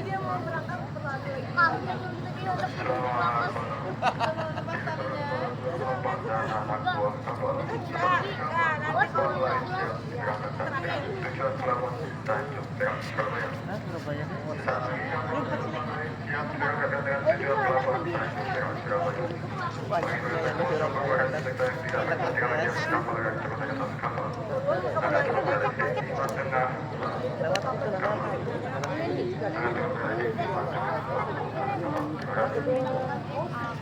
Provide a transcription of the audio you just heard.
dia mau berangkat terlalu lagi. Ah, tadi udah berangkat. Teman-teman tadinya. Nanti kalau Lewat itu